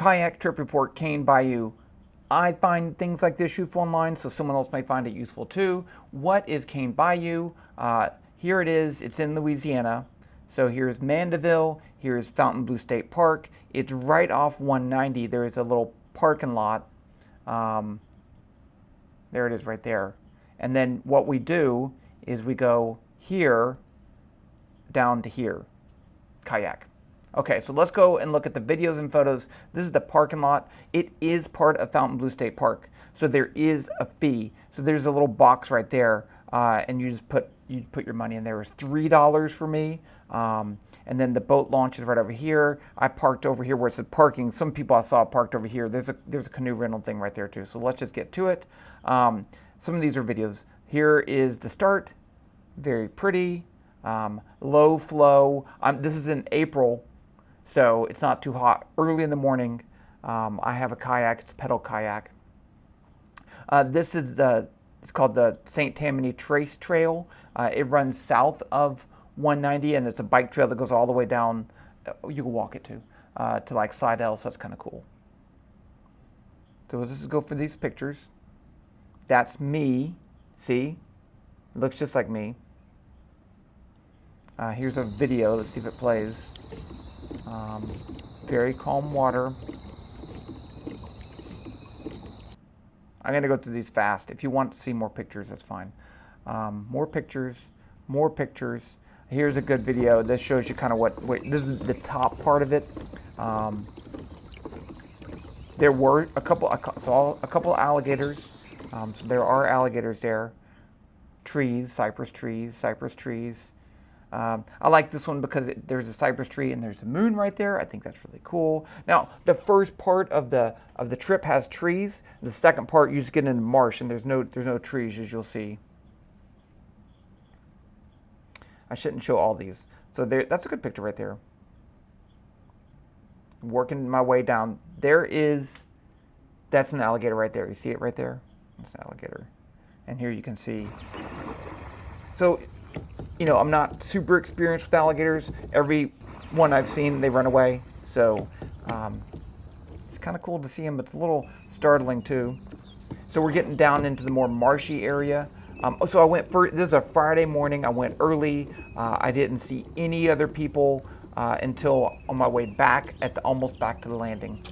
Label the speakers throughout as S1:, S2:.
S1: Kayak trip report, Cane Bayou. I find things like this useful online, so someone else might find it useful too. What is Cane Bayou? Here it is. It's in Louisiana. So here's Mandeville. Here's Fontainebleau State Park. It's right off 190. There is a little parking lot. There it is right there. And then what we do is we go here down to here. Kayak. Okay, so let's go and look at the videos and photos. This is the parking lot. It is part of Fontainebleau State Park, so there is a fee. So there's a little box right there, and you just put your money in there. It was $3 for me, and then the boat launch is right over here. I parked over here where it said parking. Some people I saw parked over here. There's a canoe rental thing right there too. So let's just get to it. Some of these are videos. Here is the start. Very pretty. Low flow. This is in April. So it's not too hot. Early in the morning, I have a kayak. It's a pedal kayak. This is it's called the St. Tammany Trace Trail. It runs south of 190, and it's a bike trail that goes all the way down. You can walk it to like Slidell, so that's kind of cool. So let's just go for these pictures. That's me. See? It looks just like me. Here's a video. Let's see if it plays. Very calm water. I'm going to go through these fast. If you want to see more pictures, that's fine. More pictures, more pictures. Here's a good video. This shows you kind of this is the top part of it. There were a couple alligators. So there are alligators there. Trees, cypress trees. I like this one because there's a cypress tree and there's a moon right there. I think that's really cool. Now, the first part of the trip has trees. The second part, you just get into marsh and there's no trees, as you'll see. I shouldn't show all these. So that's a good picture right there. Working my way down. That's an alligator right there. You see it right there? That's an alligator. And here you can see. So, I'm not super experienced with alligators. Every one I've seen, they run away. So it's kind of cool to see them, but it's a little startling too. So we're getting down into the more marshy area. So I went this is a Friday morning. I went early. I didn't see any other people until on my way back almost back to the landing.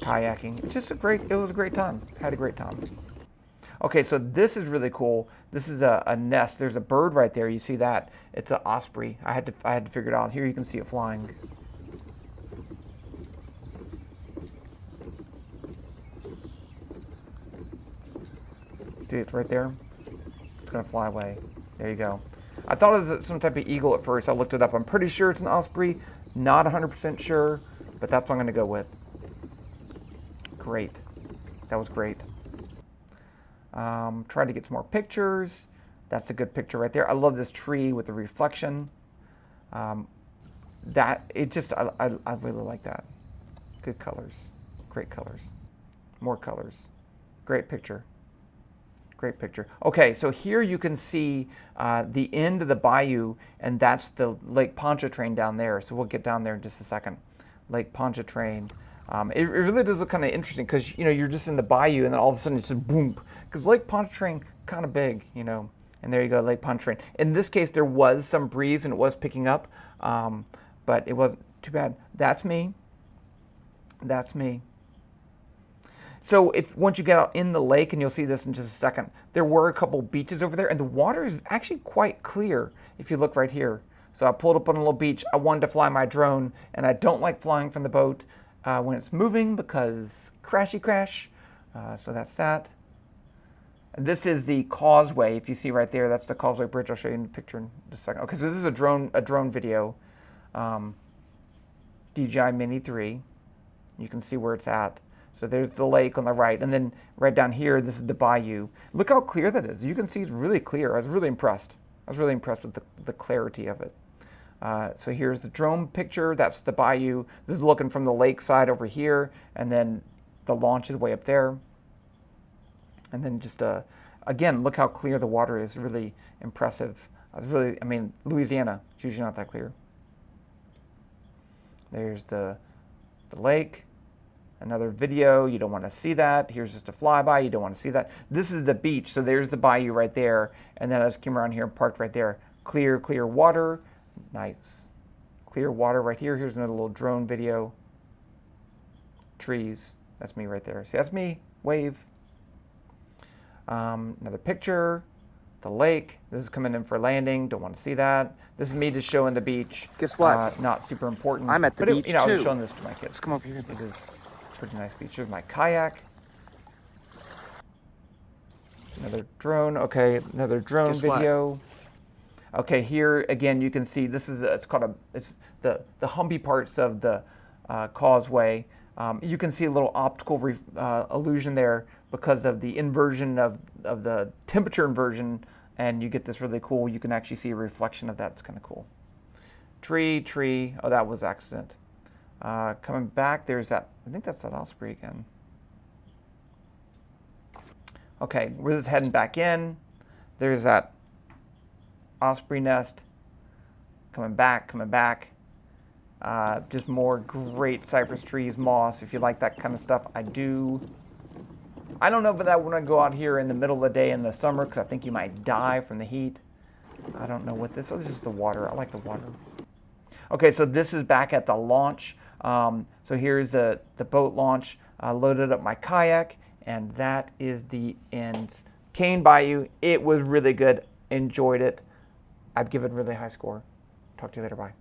S1: Kayaking. It was a great time. Had a great time. Okay, so this is really cool. This is a nest. There's a bird right there. You see that? It's an osprey. I had to figure it out. Here you can see it flying. See, it's right there. It's gonna fly away. There you go. I thought it was some type of eagle at first. I looked it up. I'm pretty sure it's an osprey. Not 100% sure, but that's what I'm gonna go with. Great. That was great. Try to get some more pictures. That's a good picture right there. I love this tree with the reflection. I really like that. Good colors. Great colors. More colors. Great picture. Great picture. Okay, so here you can see the end of the bayou, and that's the Lake Pontchartrain down there. So we'll get down there in just a second. Lake Pontchartrain. It really does look kind of interesting because you're just in the bayou and then all of a sudden it's just boom. Because Lake Pontchartrain kind of big, and there you go, Lake Pontchartrain. In this case, there was some breeze and it was picking up, but it wasn't too bad. That's me. That's me. So once you get out in the lake, and you'll see this in just a second, there were a couple beaches over there, and the water is actually quite clear if you look right here. So I pulled up on a little beach. I wanted to fly my drone, and I don't like flying from the boat when it's moving because crashy crash. So that's that. And this is the causeway. If you see right there, that's the Causeway Bridge. I'll show you in the picture in just a second. Okay, so this is a drone video. DJI Mini 3. You can see where it's at. So there's the lake on the right, and then right down here, this is the bayou. Look how clear that is. You can see it's really clear. I was really impressed. I was really impressed with the clarity of it. So here's the drone picture. That's the bayou. This is looking from the lake side over here, and then the launch is way up there. And then just, again, look how clear the water is. Really impressive. Louisiana, it's usually not that clear. There's the lake. Another video, you don't want to see that. Here's just a flyby, you don't want to see that. This is the beach, so there's the bayou right there. And then I just came around here and parked right there. Clear, clear water. Nice. Clear water right here. Here's another little drone video. Trees. That's me right there. See, that's me. Wave. Another picture. The lake. This is coming in for landing. Don't want to see that. This is me just showing the beach.
S2: Guess what?
S1: Not super important.
S2: I'm at the beach,
S1: I was
S2: too.
S1: showing this to my kids.
S2: Let's come over here.
S1: It is a pretty nice beach. Here's my kayak. Another drone. Okay, another drone
S2: Guess what?
S1: video. Okay, here again you can see this is it's the humpy parts of the causeway. You can see a little optical illusion there because of the inversion of the temperature inversion, and you get this really cool. You can actually see a reflection of that. It's kind of cool. Tree. Oh, that was accident. Coming back, there's that. I think that's that osprey again. Okay, we're just heading back in. There's that osprey nest. Coming back. Just more great cypress trees, moss. If you like that kind of stuff, I do. I don't know if that want to go out here in the middle of the day in the summer because I think you might die from the heat. I don't know what this is. This is the water. I like the water. Okay, so this is back at the launch. So here's the boat launch. I loaded up my kayak, and that is the end. Cane Bayou. It was really good. Enjoyed it. I'd give it a really high score. Talk to you later. Bye.